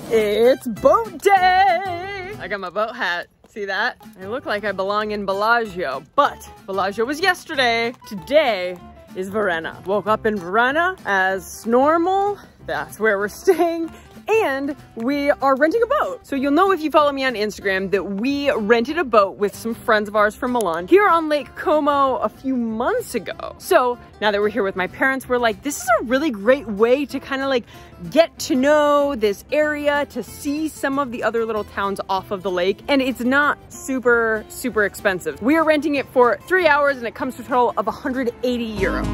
It's boat day! I got my boat hat. See that? I look like I belong in Bellagio, but Bellagio was yesterday. Today is Varenna. Woke up in Varenna as normal. That's where we're staying. And we are renting a boat. So you'll know if you follow me on Instagram that we rented a boat with some friends of ours from Milan here on Lake Como a few months ago. So now that we're here with my parents, we're like, this is a really great way to kind of like get to know this area, to see some of the other little towns off of the lake. And it's not super, super expensive. We are renting it for 3 hours and it comes to a total of 180 euro.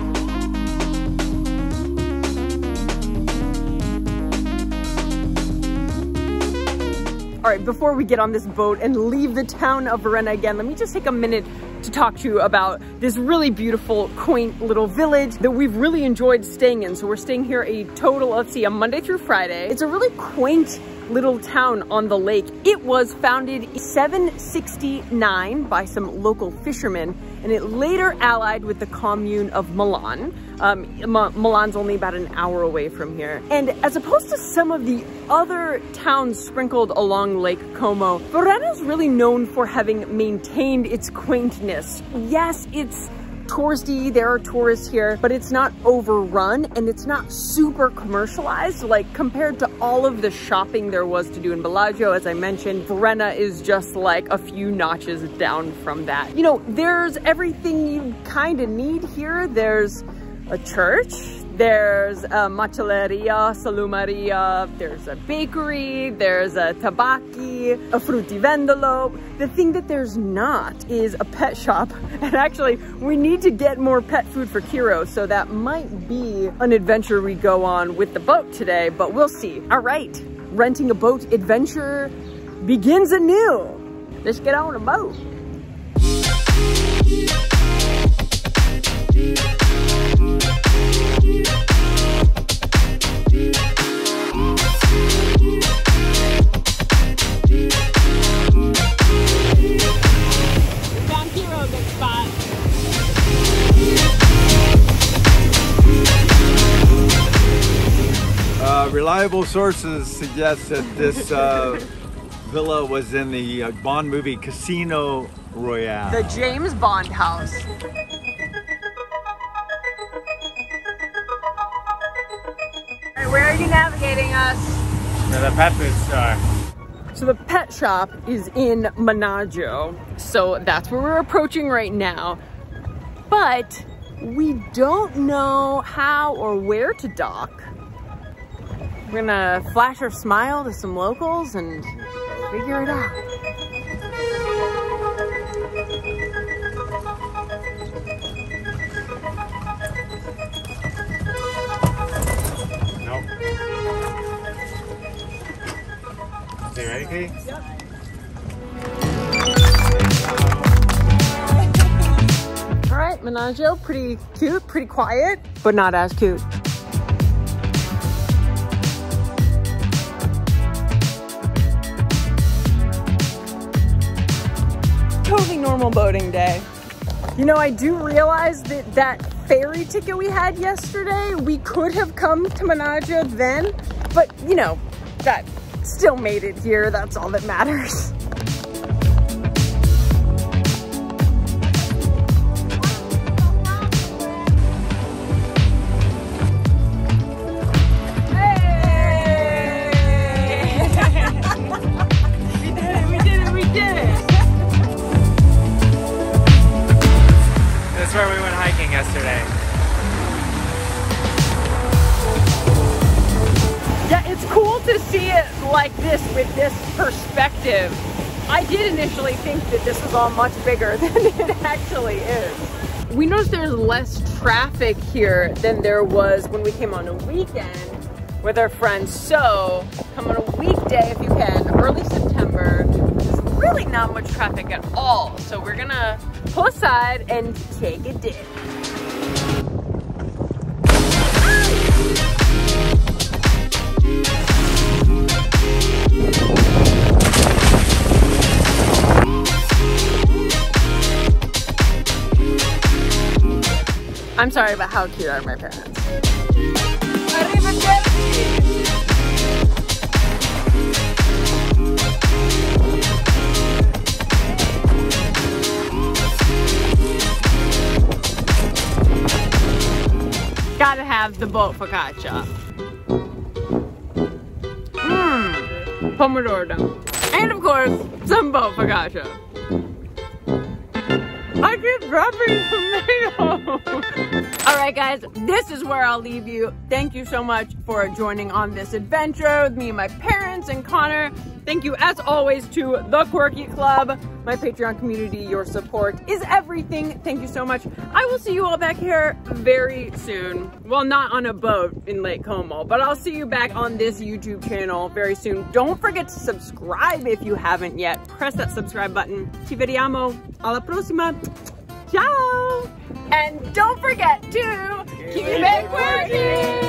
All right, before we get on this boat and leave the town of Varenna again, let me just take a minute to talk to you about this really beautiful, quaint little village that we've really enjoyed staying in. So we're staying here a total of, a Monday through Friday. It's a really quaint little town on the lake. It was founded in 769 by some local fishermen, and it later allied with the commune of Milan. Milan's only about an hour away from here. And as opposed to some of the other towns sprinkled along Lake Como, Varenna is really known for having maintained its quaintness. Yes, it's touristy, there are tourists here, but it's not overrun and it's not super commercialized. Like compared to all of the shopping there was to do in Bellagio, as I mentioned, Varenna is just like a few notches down from that. You know, there's everything you kind of need here. There's a church, there's a macelleria, salumeria, there's a bakery, there's a tabacchi, a fruttivendolo. The thing that there's not is a pet shop. And actually, we need to get more pet food for Kiro, so that might be an adventure we go on with the boat today, but we'll see. All right, renting a boat adventure begins anew. Let's get on a boat. Reliable sources suggest that this villa was in the Bond movie Casino Royale. The James Bond house. Where are you navigating us? To the pet food store. So the pet shop is in Menaggio. So that's where we're approaching right now. But we don't know how or where to dock. We're gonna flash our smile to some locals and figure it out. Nope. Is it ready, Katie? Yep. All right, Menaggio, pretty cute, pretty quiet, but not as cute. Totally normal boating day. You know, I do realize that that ferry ticket we had yesterday, we could have come to Menaggio then, but you know, that still made it here. That's all that matters. That's where we went hiking yesterday. Yeah, it's cool to see it like this with this perspective. I did initially think that this was all much bigger than it actually is. We noticed there's less traffic here than there was when we came on a weekend with our friends. So come on a weekday if you can, early September. There's really not much traffic at all. So we're gonna pull aside and take a dip. I'm sorry, but how cute are my parents? have the boat focaccia. Pomodoro. And of course, some boat focaccia. I keep dropping tomatoes. All right, guys, this is where I'll leave you. Thank you so much for joining on this adventure with me and my parents and Connor. Thank you, as always, to the Quirky Club, my Patreon community. Your support is everything. Thank you so much. I will see you all back here very soon. Well, not on a boat in Lake Como, but I'll see you back on this YouTube channel very soon. Don't forget to subscribe if you haven't yet. Press that subscribe button. Ci vediamo alla prossima. Ciao! And don't forget to keep it quirky!